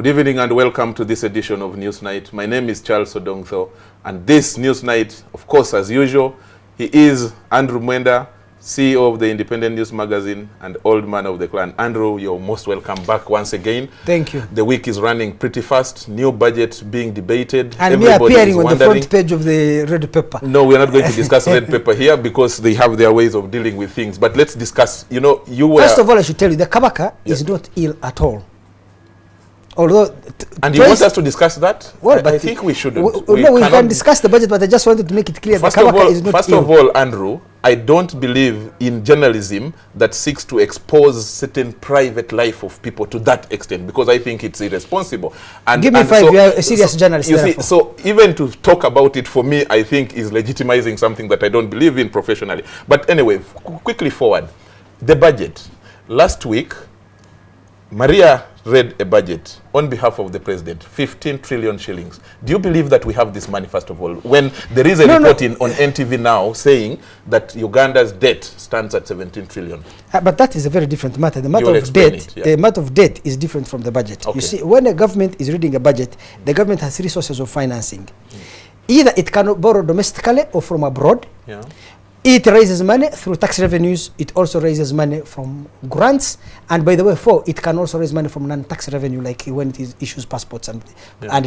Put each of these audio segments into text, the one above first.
Good evening and welcome to this edition of Newsnight. My name is Charles Odongtho, and this Newsnight, of course, as usual, he is Andrew Mwenda, CEO of the Independent News Magazine and old man of the clan. Andrew, you're most welcome back once again. Thank you. The week is running pretty fast. New budget being debated. And we are appearing on the front page of the red paper. No, we're not going to discuss red paper here because they have their ways of dealing with things. But let's discuss, you know, you were... First of all, I should tell you, the Kabaka is not ill at all. Although... And you want us to discuss that? Well, I think we shouldn't. We can discuss the budget, but I just wanted to make it clear that Kabaka is not First ill. of all, Andrew, I don't believe in journalism that seeks to expose certain private life of people to that extent, because I think it's irresponsible. And give me five, you are a serious journalist. You see, so even to talk about it for me, I think is legitimizing something that I don't believe in professionally. But anyway, quickly forward. The budget. Last week, Maria read a budget on behalf of the president, 15 trillion shillings. Do you believe that we have this money, first of all? When there is a report on NTV now saying that Uganda's debt stands at 17 trillion. But that is a very different matter. The matter of debt, the matter of debt is different from the budget. Okay. You see, when a government is reading a budget, the government has three sources of financing. Either it can borrow domestically or from abroad. Yeah. It raises money through tax revenues. It also raises money from grants. And by the way, it can also raise money from non-tax revenue, like when it issues passports and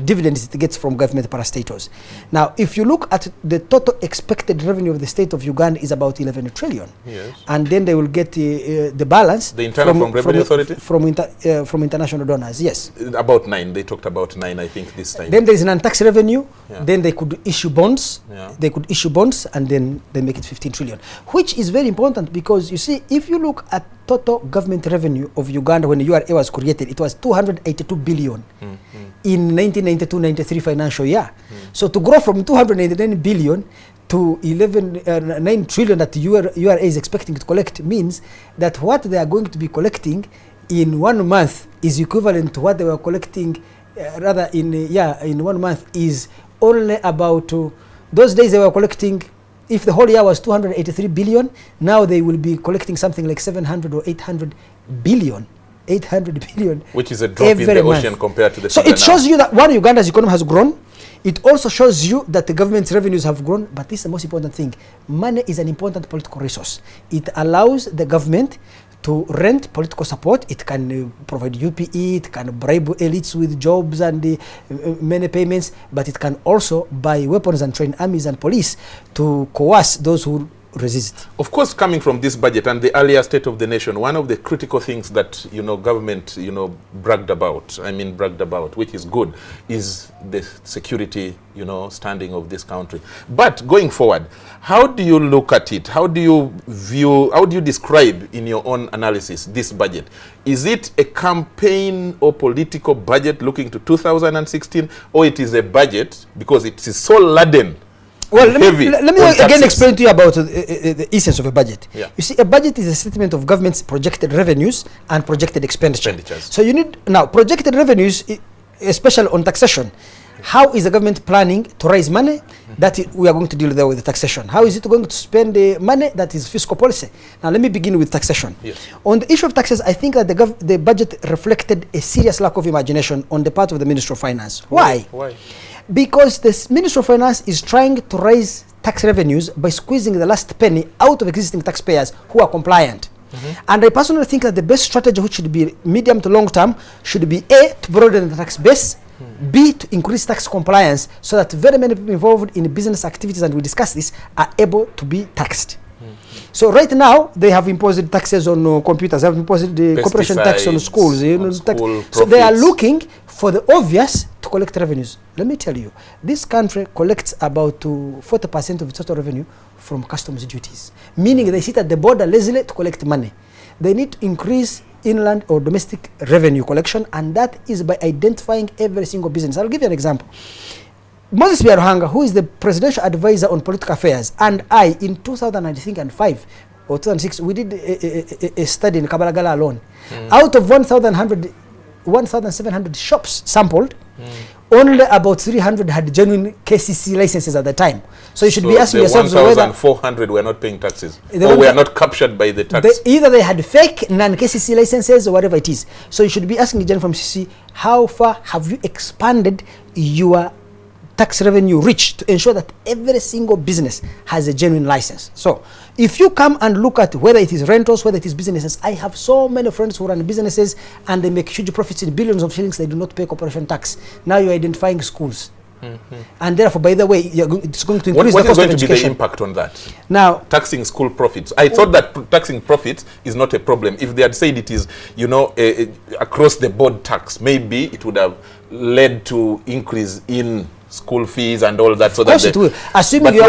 dividends it gets from government parastatals. Now, if you look at the total expected revenue of the state of Uganda is about 11 trillion. Yes. And then they will get the balance. The internal revenue authority? From international donors, yes. About 9. They talked about 9, I think, this time. Then there is non-tax revenue. Yeah. Then they could issue bonds. Yeah. They could issue bonds, and then they make it 15 trillion, which is very important because, you see, if you look at total government revenue of Uganda when the URA was created, it was 282 billion in 1992-93 financial year. So to grow from 289 billion to 9 trillion that the URA is expecting to collect means that what they are going to be collecting in 1 month is equivalent to what they were collecting in 1 month is only about those days they were collecting. If the whole year was 283 billion, now they will be collecting something like 700 or 800 billion. 800 billion. Which is a drop in the ocean compared to the... So it shows you that one, Uganda's economy has grown. It also shows you that the government's revenues have grown. But this is the most important thing. Money is an important political resource. It allows the government to rent political support. It can provide UPE, it can bribe elites with jobs and many payments, but it can also buy weapons and train armies and police to coerce those who resist. Of course, coming from this budget and the earlier State of the Nation, one of the critical things that, government, bragged about, which is good, is the security, standing of this country. But going forward, how do you look at it? How do you describe in your own analysis this budget? Is it a campaign or political budget looking to 2016, or it is a budget because it is so laden? Well, let me again explain to you about the essence of a budget. Yeah. You see, a budget is a statement of government's projected revenues and projected expenditures. So you need, now, projected revenues, especially on taxation. How is the government planning to raise money? That we are going to deal there with the taxation. How is it going to spend the money? That is fiscal policy. Now, let me begin with taxation. Yes. On the issue of taxes, I think that the budget reflected a serious lack of imagination on the part of the Ministry of Finance. Why? Because the Ministry of Finance is trying to raise tax revenues by squeezing the last penny out of existing taxpayers who are compliant. And I personally think that the best strategy, which should be medium to long term, should be A, to broaden the tax base, B, to increase tax compliance so that very many people involved in business activities, and we discuss this, are able to be taxed. So right now, they have imposed taxes on computers, they have imposed the corporation tax on schools. So they are looking for the obvious to collect revenues. Let me tell you, this country collects about 40% of its total revenue from customs duties, meaning they sit at the border lazily to collect money. They need to increase inland or domestic revenue collection, and that is by identifying every single business. I'll give you an example. Moses Biaruhanga, who is the presidential advisor on political affairs, and I, in 2005 or 2006, we did a study in Kabalagala alone. Out of 1,700 shops sampled, only about 300 had genuine KCC licenses at the time. So you should be asking yourselves whether 1,400 were not paying taxes, They or were were not captured by the tax. either they had fake non-KCC licenses or whatever it is. So you should be asking the gentleman from CC, how far have you expanded your tax revenue reach to ensure that every single business has a genuine license? So if you come and look at whether it is rentals, whether it is businesses, I have so many friends who run businesses and they make huge profits in billions of shillings. They do not pay corporation tax. Now you're identifying schools. And therefore, by the way, it's going to increase the cost of education. What is going to be the impact on that? Now, taxing school profits. I thought that taxing profits is not a problem. If they had said it is, you know, across the board tax, maybe it would have led to increase in school fees and all that. So of course it will. Assuming you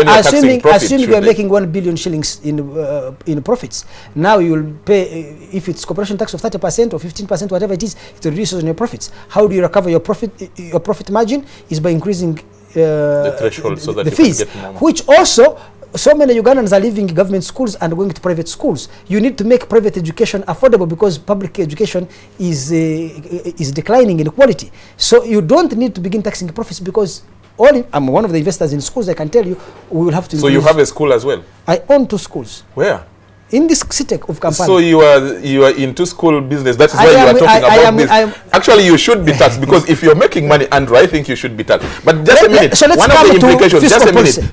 are making 1 billion shillings in profits, now you will pay, if it's corporation tax of 30% or 15%, whatever it is, it reduces on your profits. How do you recover your profit margin? Is by increasing the threshold, so that the fees, which also so many Ugandans are leaving government schools and going to private schools. You need to make private education affordable because public education is declining in quality. So you don't need to begin taxing profits because I'm one of the investors in schools. I can tell you, we will have to. So you have a school as well? I own 2 schools. Where? In this city of Kampala. So you are into school business. That is why you are talking about this. Actually, you should be taxed because if you're making money, Andrew, I think you should be taxed. But just a minute. So one of the implications.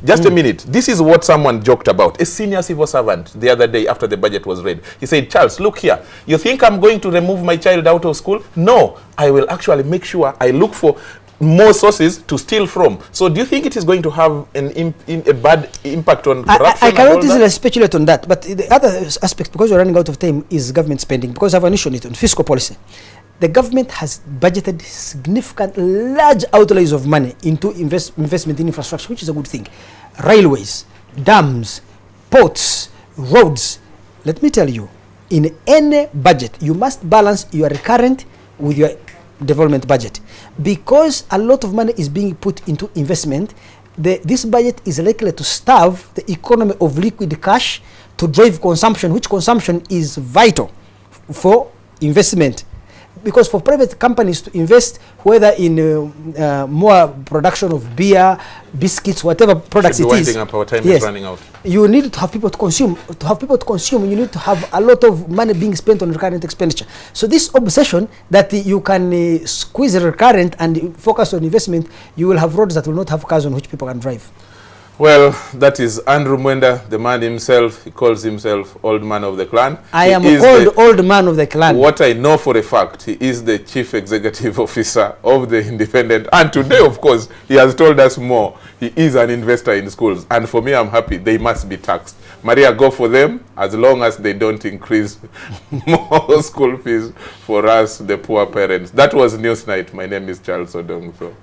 Just a Mm. minute. This is what someone joked about. A senior civil servant the other day after the budget was read. He said, "Charles, look here. You think I'm going to remove my child out of school? No, I will actually make sure I look for more sources to steal from." So do you think it is going to have a bad impact on corruption? I cannot easily speculate on that, but the other aspect, because we're running out of time, is government spending, because I have an issue on it, on fiscal policy. The government has budgeted significant, large outlays of money into investment in infrastructure, which is a good thing. Railways, dams, ports, roads. Let me tell you, in any budget, you must balance your recurrent with your development budget, because a lot of money is being put into investment. This budget is likely to starve the economy of liquid cash to drive consumption, which consumption is vital for investment. Because for private companies to invest, whether in more production of beer, biscuits, whatever products it is, our time is running out. You need to have people to consume. To have people to consume, you need to have a lot of money being spent on recurrent expenditure. So this obsession that you can squeeze recurrent and focus on investment, you will have roads that will not have cars on which people can drive. Well, that is Andrew Mwenda, the man himself. He calls himself Old Man of the Clan. I am called Old Man of the Clan. What I know for a fact, he is the Chief Executive Officer of the Independent. And today, of course, he has told us more. He is an investor in schools. And for me, I'm happy. They must be taxed. Maria, go for them as long as they don't increase more school fees for us, the poor parents. That was Newsnight. My name is Charles Odongso.